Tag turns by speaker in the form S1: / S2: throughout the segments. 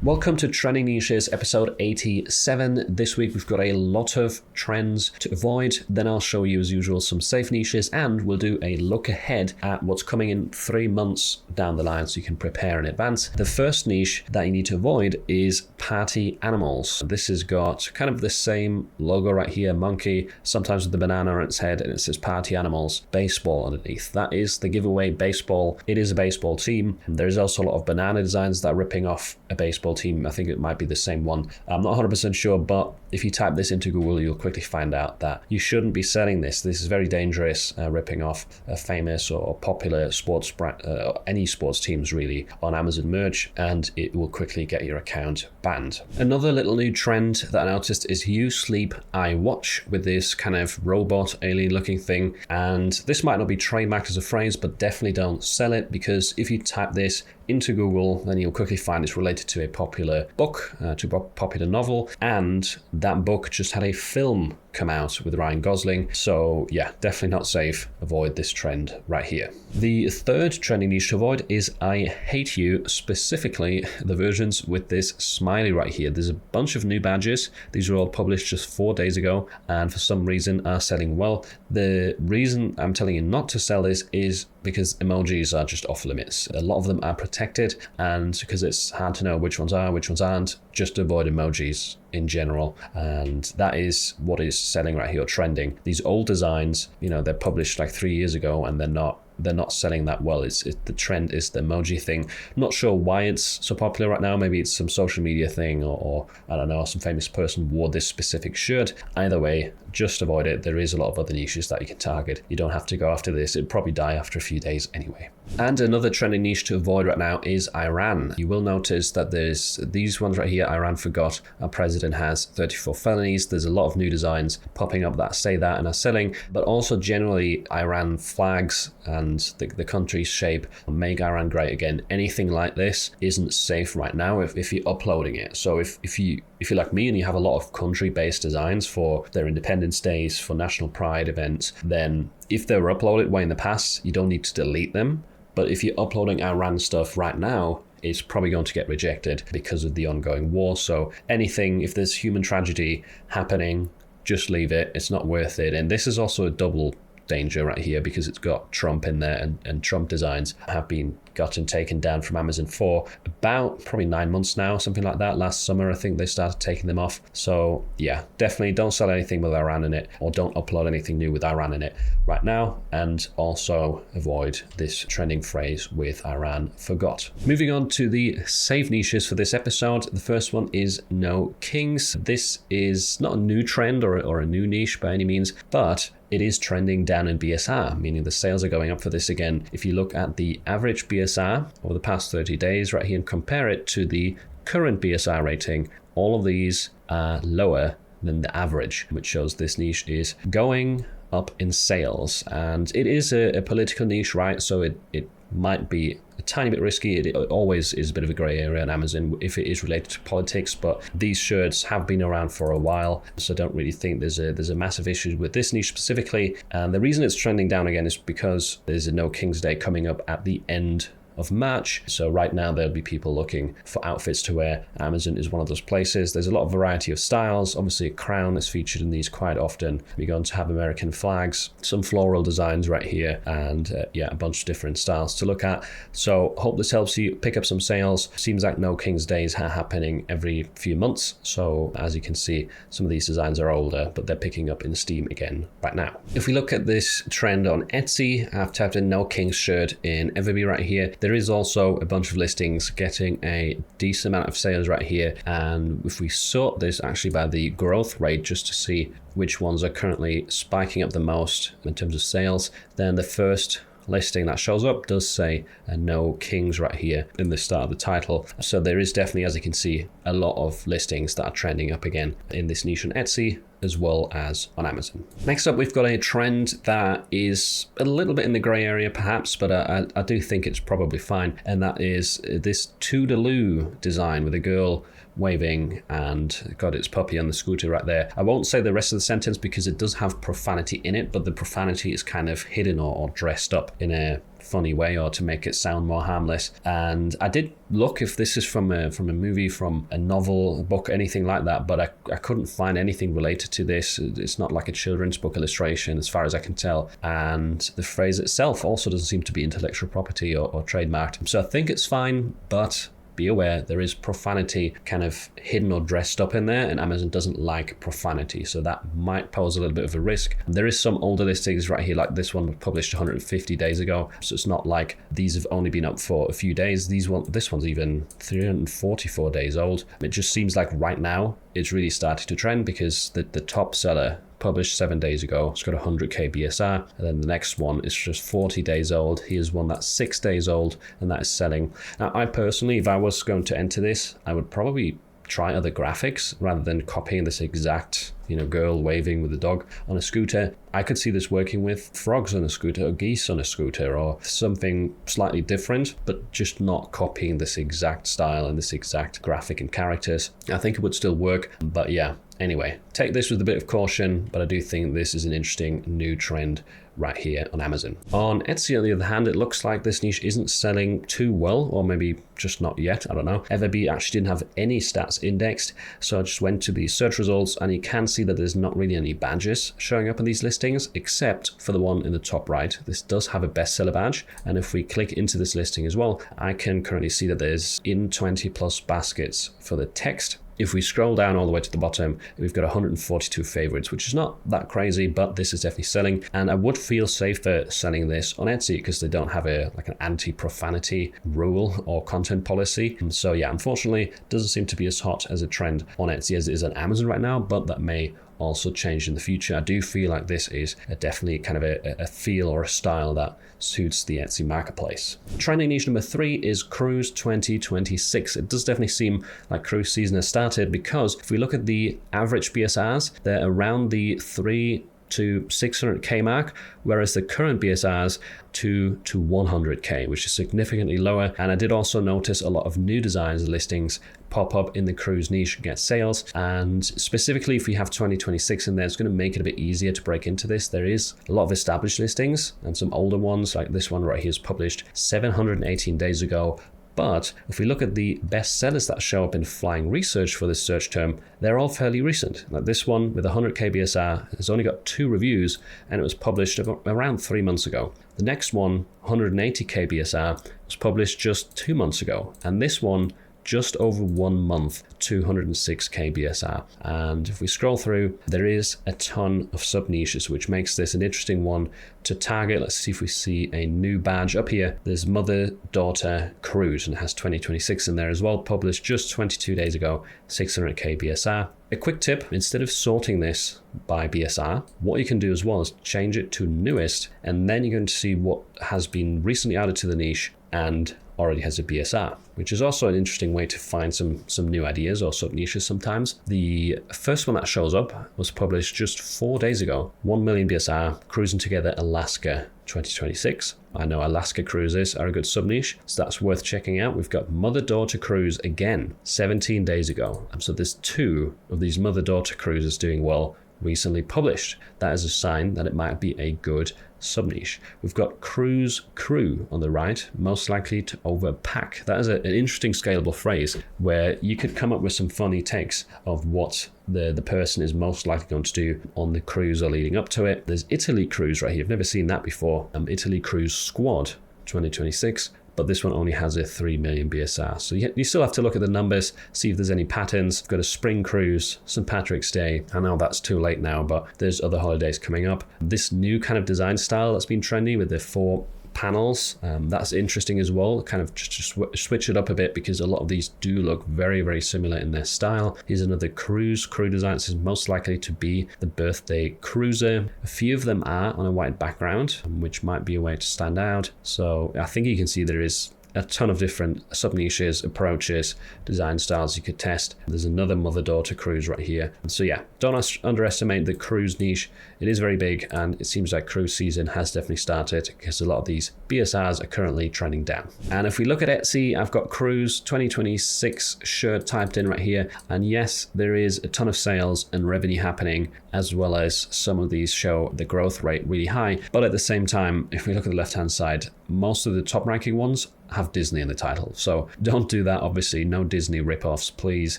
S1: Welcome to Trending Niches, episode 87. This week we've got a lot of trends to avoid. Then I'll show you, as usual, some safe niches, and we'll do a look ahead at what's coming in 3 months down the line so you can prepare in advance. The first niche that you need to avoid is party animals. This has got kind of the same logo right here, monkey, sometimes with the banana on its head, and it says party animals, baseball underneath. That is the giveaway baseball. It is a baseball team. And there's also a lot of banana designs that are ripping off a baseball team. I think it might be the same one. I'm not 100% sure, but if you type this into Google, you'll quickly find out that you shouldn't be selling this. This is very dangerous, ripping off a famous or popular sports brand, any sports teams really, on Amazon merch, and it will quickly get your account banned. Another little new trend that I noticed is You Sleep, I Watch, with this kind of robot alien looking thing. And this might not be trademarked as a phrase, but definitely don't sell it, because if you type this into Google, then you'll quickly find it's related to a popular book, to a popular novel, and that book just had a film come out with Ryan Gosling. So yeah, definitely not safe. Avoid this trend right here. The third trending niche to avoid is I Hate You, specifically the versions with this smiley right here. There's a bunch of new badges. These were all published just 4 days ago, and for some reason are selling well. The reason I'm telling you not to sell this is because emojis are just off limits. A lot of them are protected, and because it's hard to know which ones are, which ones aren't, just avoid emojis in general. And that is what is selling right here, trending. These old designs, they're published like 3 years ago, and they're not selling that well. The trend is the emoji thing. Not sure why it's so popular right now. Maybe it's some social media thing, or I don't know, some famous person wore this specific shirt. Either way, just avoid it. There is a lot of other niches that you can target. You don't have to go after this. It'd probably die after a few days anyway. And another trending niche to avoid right now is Iran. You will notice that there's these ones right here. Iran forgot our president has 34 felonies. There's a lot of new designs popping up that say that and are selling, but also generally Iran flags and the country's shape, make Iran great again. Anything like this isn't safe right now if you're uploading it. So if you're like me and you have a lot of country-based designs for their Independence Days, for National Pride events, then if they were uploaded way in the past, you don't need to delete them. But if you're uploading Iran stuff right now, it's probably going to get rejected because of the ongoing war. So anything, if there's human tragedy happening, just leave it. It's not worth it. And this is also a double danger right here, because it's got Trump in there, and Trump designs have been gotten taken down from Amazon for about probably 9 months now, something like that. Last summer I think they started taking them off. So yeah, definitely don't sell anything with Iran in it, or don't upload anything new with Iran in it right now. And also avoid this trending phrase with Iran forgot. Moving on to the safe niches for this episode. The first one is No Kings. This is not a new trend or a new niche by any means, but it is trending down in BSR, meaning the sales are going up for this again. If you look at the average BSR over the past 30 days right here and compare it to the current BSR rating, all of these are lower than the average, which shows this niche is going up in sales. And it is a political niche, right? So it might be a tiny bit risky. It always is a bit of a grey area on Amazon if it is related to politics, but these shirts have been around for a while, so I don't really think there's a massive issue with this niche specifically. And the reason it's trending down again is because there's a No King's Day coming up at the end of March. So right now there'll be people looking for outfits to wear. Amazon is one of those places. There's a lot of variety of styles. Obviously a crown is featured in these quite often. We're going to have American flags, some floral designs right here, and a bunch of different styles to look at. So hope this helps you pick up some sales. Seems like No King's Days are happening every few months. So as you can see, some of these designs are older, but they're picking up in Steam again right now. If we look at this trend on Etsy, I've typed in No King's shirt in Everbee right here. There is also a bunch of listings getting a decent amount of sales right here. And if we sort this actually by the growth rate, just to see which ones are currently spiking up the most in terms of sales, then the first listing that shows up does say No Kings right here in the start of the title. So there is definitely, as you can see, a lot of listings that are trending up again in this niche on Etsy as well as on Amazon. Next up, we've got a trend that is a little bit in the gray area perhaps, but I do think it's probably fine, and that is this Toodaloo design with a girl waving and got its puppy on the scooter right there. I won't say the rest of the sentence because it does have profanity in it, but the profanity is kind of hidden or dressed up in a funny way or to make it sound more harmless. And I did look if this is from a movie, from a novel, a book, anything like that, but I couldn't find anything related to this. It's not like a children's book illustration as far as I can tell, and the phrase itself also doesn't seem to be intellectual property or trademarked. So I think it's fine, but be aware there is profanity kind of hidden or dressed up in there, and Amazon doesn't like profanity, so that might pose a little bit of a risk. And there is some older listings right here, like this one was published 150 days ago, so it's not like these have only been up for a few days. This one's even 344 days old. It just seems like right now it's really started to trend, because the top seller published 7 days ago, it's got 100k BSR, and then the next one is just 40 days old. Here's one that's 6 days old, and that is selling. Now, I personally, if I was going to enter this, I would probably try other graphics rather than copying this exact, girl waving with a dog on a scooter. I could see this working with frogs on a scooter or geese on a scooter or something slightly different, but just not copying this exact style and this exact graphic and characters. I think it would still work, but yeah. Anyway, take this with a bit of caution, but I do think this is an interesting new trend right here on Amazon. On Etsy, on the other hand, it looks like this niche isn't selling too well, or maybe just not yet, I don't know. Everbee actually didn't have any stats indexed, so I just went to the search results, and you can see that there's not really any badges showing up in these listings, except for the one in the top right. This does have a bestseller badge, and if we click into this listing as well, I can currently see that there's in 20 plus baskets for the text. If we scroll down all the way to the bottom, we've got 142 favorites, which is not that crazy, but this is definitely selling. And I would feel safer selling this on Etsy because they don't have an anti-profanity rule or content policy. And so yeah, unfortunately, it doesn't seem to be as hot as a trend on Etsy as it is on Amazon right now, but that may also change in the future. I do feel like this is definitely kind of a feel or a style that suits the Etsy marketplace. Trending niche number 3 is cruise 2026. It does definitely seem like cruise season has started, because if we look at the average BSRs, they're around the 3 to 600k mark, whereas the current BSRs 2 to 100k, which is significantly lower. And I did also notice a lot of new designs listings pop up in the cruise niche and get sales. And specifically, if we have 2026 in there, it's going to make it a bit easier to break into this. There is a lot of established listings and some older ones, like this one right here is published 718 days ago. But if we look at the best sellers that show up in flying research for this search term, they're all fairly recent. Like this one with 100k BSR has only got 2 reviews, and it was published around 3 months ago. The next one, 180k BSR, was published just 2 months ago. And this one, just over 1 month, 206k BSR. And if we scroll through, there is a ton of sub niches, which makes this an interesting one to target. Let's see if we see a new badge up here. There's mother-daughter cruise, and it has 2026 in there as well, published just 22 days ago, 600k BSR. A quick tip, instead of sorting this by BSR, what you can do as well is change it to newest, and then you're going to see what has been recently added to the niche and already has a BSR, which is also an interesting way to find some new ideas or sub niches sometimes. The first one that shows up was published just 4 days ago, 1 million BSR, Cruising Together Alaska 2026. I know Alaska cruises are a good sub niche, so that's worth checking out. We've got mother-daughter cruise again, 17 days ago. So there's 2 of these mother-daughter cruises doing well, recently published. That is a sign that it might be a good sub-niche. We've got cruise crew on the right, most likely to overpack. That is an interesting scalable phrase where you could come up with some funny takes of what the person is most likely going to do on the cruise or leading up to it. There's Italy cruise right here. I've never seen that before. Italy cruise squad 2026. But this one only has a 3 million BSR. So you still have to look at the numbers, see if there's any patterns. We've got a spring cruise, St. Patrick's Day. I know that's too late now, but there's other holidays coming up. This new kind of design style that's been trendy with the 4 panels, that's interesting as well. Kind of just switch it up a bit, because a lot of these do look very, very similar in their style. Here's another crew design. This is most likely to be the birthday cruiser. A few of them are on a white background, which might be a way to stand out. So I think you can see there is a ton of different sub-niches, approaches, design styles you could test. There's another mother-daughter cruise right here. So yeah, don't underestimate the cruise niche. It is very big, and it seems like cruise season has definitely started, because a lot of these BSRs are currently trending down. And if we look at Etsy, I've got cruise 2026 shirt typed in right here. And yes, there is a ton of sales and revenue happening, as well as some of these show the growth rate really high. But at the same time, if we look at the left-hand side, most of the top ranking ones have Disney in the title. So don't do that, obviously. No Disney ripoffs, please.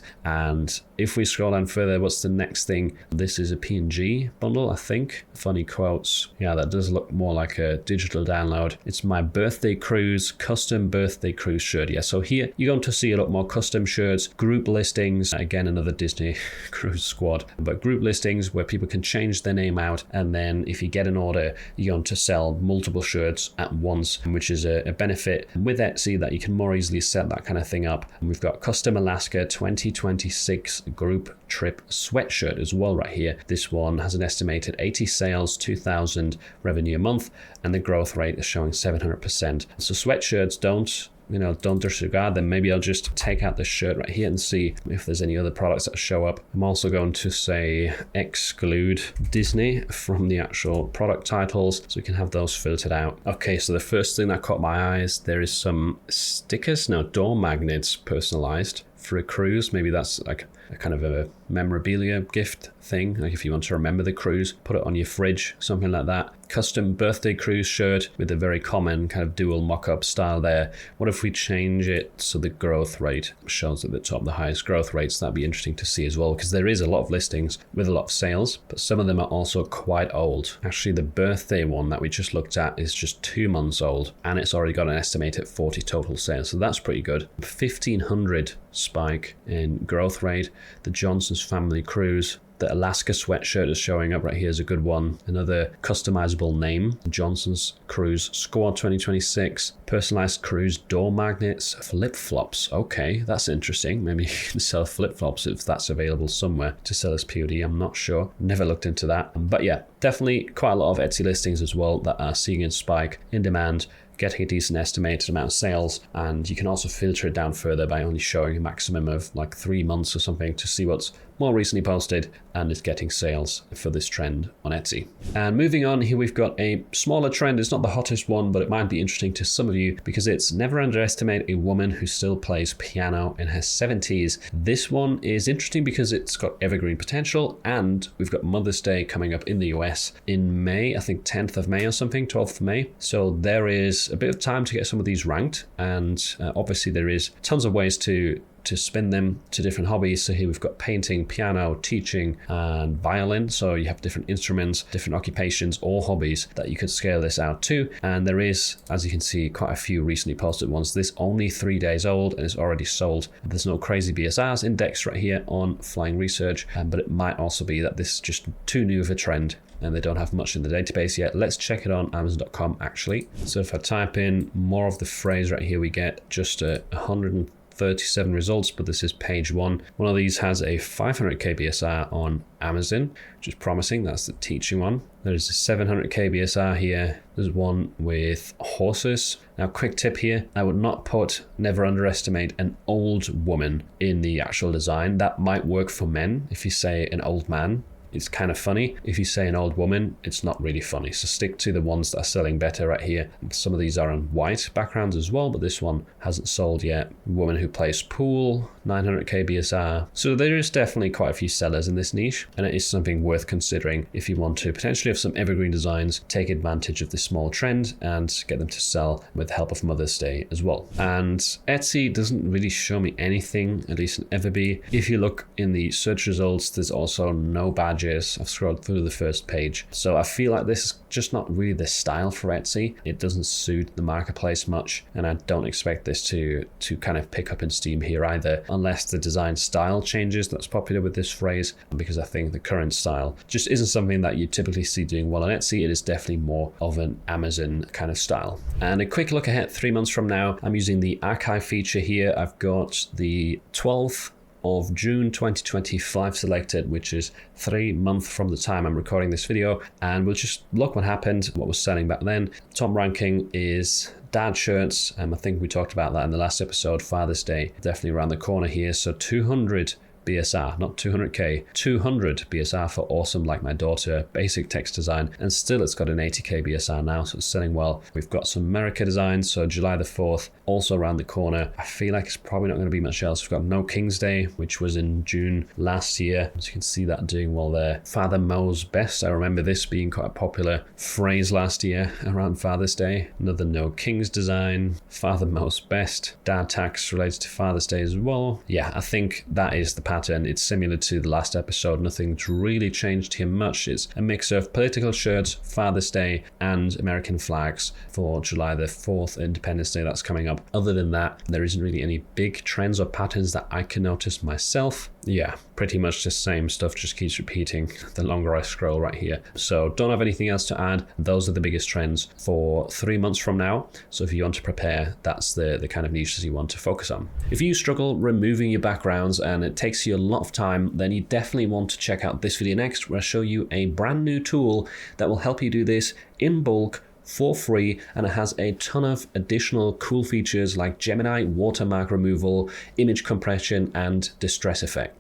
S1: And if we scroll down further, what's the next thing? This is a PNG bundle, I think. Funny quotes. Yeah, that does look more like a digital download. It's my birthday cruise, custom birthday cruise shirt. Yeah, so here you're going to see a lot more custom shirts, group listings. Again, another Disney cruise squad. But group listings where people can change their name out. And then if you get an order, you're going to sell multiple shirts at once, which is a benefit with Etsy that you can more easily set that kind of thing up. And we've got custom Alaska 2026 group trip sweatshirt as well right here. This one has an estimated 80 sales, 2,000 revenue a month, and the growth rate is showing 700%. So sweatshirts don't disregard them. Maybe I'll just take out this shirt right here and see if there's any other products that show up. I'm also going to say exclude Disney from the actual product titles so we can have those filtered out. Okay, so the first thing that caught my eyes, there is some stickers, door magnets personalized for a cruise. Maybe that's like a kind of a memorabilia gift thing, like if you want to remember the cruise, put it on your fridge, something like that. Custom birthday cruise shirt with a very common kind of dual mock-up style there. What if we change it so the growth rate shows at the top the highest growth rates? That'd be interesting to see as well, because there is a lot of listings with a lot of sales, but some of them are also quite old. Actually, the birthday one that we just looked at is just 2 months old, and it's already got an estimated 40 total sales, so that's pretty good. 1,500 spike in growth rate. The Johnson's Family Cruise, the Alaska sweatshirt is showing up right here as a good one. Another customizable name, Johnson's Cruise Squad 2026. Personalized cruise door magnets, flip-flops. Okay, that's interesting. Maybe you can sell flip-flops if that's available somewhere to sell as POD. I'm not sure. Never looked into that. But yeah, definitely quite a lot of Etsy listings as well that are seeing a spike in demand, getting a decent estimated amount of sales, and you can also filter it down further by only showing a maximum of like 3 months or something to see what's more recently posted and is getting sales for this trend on Etsy. And moving on, here we've got a smaller trend. It's not the hottest one, but it might be interesting to some of you because it's never underestimate a woman who still plays piano in her 70s. This one is interesting because it's got evergreen potential, and we've got Mother's Day coming up in the US in May, I think 10th of May or something, 12th of May. So there is a bit of time to get some of these ranked, and obviously there is tons of ways to spin them to different hobbies. So here we've got painting, piano, teaching, and violin. So you have different instruments, different occupations or hobbies that you could scale this out to. And there is, as you can see, quite a few recently posted ones. This only 3 days old and it's already sold. There's no crazy BSRs indexed right here on Flying Research, but it might also be that this is just too new of a trend and they don't have much in the database yet. Let's check it on Amazon.com actually. So if I type in more of the phrase right here, we get just 137 results, but this is page one. One of these has a 500k BSR on Amazon, which is promising. That's the teaching one. There's a 700k BSR here. There's one with horses. Now, quick tip here, I would not never underestimate an old woman in the actual design. That might work for men. If you say an old man, it's kind of funny. If you say an old woman, it's not really funny. So stick to the ones that are selling better right here. Some of these are on white backgrounds as well, but this one hasn't sold yet. Woman who plays pool, 900k BSR. So there is definitely quite a few sellers in this niche, and it is something worth considering if you want to potentially have some evergreen designs, take advantage of this small trend and get them to sell with the help of Mother's Day as well. And Etsy doesn't really show me anything, at least in Everbee. If you look in the search results, there's also no badge. I've scrolled through the first page. So I feel like this is just not really the style for Etsy. It doesn't suit the marketplace much, and I don't expect this to kind of pick up in Steam here either, unless the design style changes. That's popular with this phrase, because I think the current style just isn't something that you typically see doing well on Etsy. It is definitely more of an Amazon kind of style. And a quick look ahead, 3 months from now, I'm using the archive feature here. I've got the 12th of June 2025 selected, which is 3 months from the time I'm recording this video, and we'll just look what happened, what was selling back then. Top ranking is dad shirts, and I think we talked about that in the last episode. Father's Day definitely around the corner here, so 200 BSR, not 200k, 200 BSR for awesome like my daughter, basic text design, and still it's got an 80k BSR now, so it's selling well. We've got some America designs, so July the 4th, also around the corner. I feel like it's probably not going to be much else. We've got No King's Day, which was in June last year, so you can see that doing well there. Father Mo's Best, I remember this being quite a popular phrase last year around Father's Day. Another No King's design, Father Mo's Best, Dad Tax related to Father's Day as well. Yeah, I think that is the pattern. It's similar to the last episode. Nothing's really changed here much. It's a mix of political shirts, Father's Day, and American flags for July the 4th, Independence Day, that's coming up. Other than that, there isn't really any big trends or patterns that I can notice myself. Yeah, pretty much the same stuff just keeps repeating the longer I scroll right here. So don't have anything else to add. Those are the biggest trends for 3 months from now. So if you want to prepare, that's the kind of niches you want to focus on. If you struggle removing your backgrounds and it takes you a lot of time, then you definitely want to check out this video next, where I show you a brand new tool that will help you do this in bulk for free, and it has a ton of additional cool features like Gemini watermark removal, image compression, and distress effects.